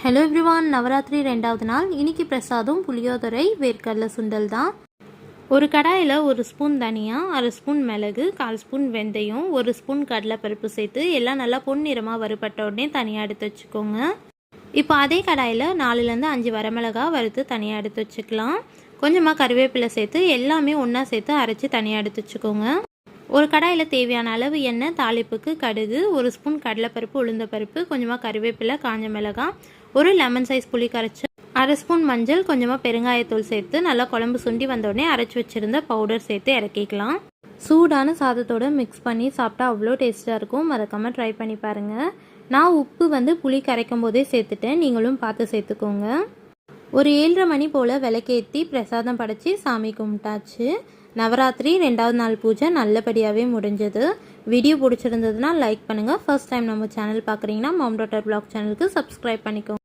Hello everyone, Navaratri 2வது நாள். இன்னைக்கு பிரசாதம் புளியோதரை வேர்க்கடலை சுண்டல் தான். ஒரு கடாயில் 1 ஸ்பூன் தனியா, 1/2 ஸ்பூன் மிளகு, 1/4 ஸ்பூன் வெந்தயம், 1 ஸ்பூன் கடலைப்பருப்பு சேர்த்து எல்லாம் நல்லா பொன்னிறமாக வறுபட்ட உடனே தனியாக எடுத்து வச்சுக்கோங்க. இப்போ அதே கடாயில் 4லேருந்து 5 வரமிளகா வறுத்து தனியாக எடுத்து வச்சுக்கலாம். கொஞ்சமாக கருவேப்பிலை சேர்த்து எல்லாமே ஒன்றா சேர்த்து அரைச்சி தனியாக எடுத்து வச்சுக்கோங்க. ஒரு கடாயில் தேவையான அளவு எண்ணெய், தாளிப்புக்கு கடுகு, 1 ஸ்பூன் கடலைப்பருப்பு, உளுந்தப்பருப்பு, கொஞ்சமாக கருவேப்பிலை, காஞ்ச மிளகாய், ஒரு லெமன் சைஸ் புளி கரைச்சி, 1/2 ஸ்பூன் மஞ்சள், கொஞ்சமாக பெருங்காயத்தூள் சேர்த்து நல்லா குழம்பு சுண்டி வந்தோடனே அரைச்சி வச்சுருந்த பவுடர் சேர்த்து இறக்கிக்கலாம். சூடான சாதத்தோடு மிக்ஸ் பண்ணி சாப்பிட்டா அவ்வளோ டேஸ்ட்டாக இருக்கும். மறக்காமல் ட்ரை பண்ணி பாருங்கள். நான் உப்பு புளி கரைக்கும் போதே சேர்த்துட்டேன், நீங்களும் பார்த்து சேர்த்துக்கோங்க. ஒரு 7:30 மணி போல் விளக்கேற்றி பிரசாதம் படைச்சி சாமி கும்பிட்டாச்சு. நவராத்திரி 2வது நாள் பூஜை நல்லபடியாகவே முடிஞ்சது. வீடியோ பிடிச்சிருந்ததுன்னா லைக் பண்ணுங்கள். ஃபர்ஸ்ட் டைம் நம்ம சேனல் பார்க்குறீங்கன்னா மாம் டாட்டர் வ்ளாக் சேனலுக்கு சப்ஸ்கிரைப் பண்ணிக்கோங்க.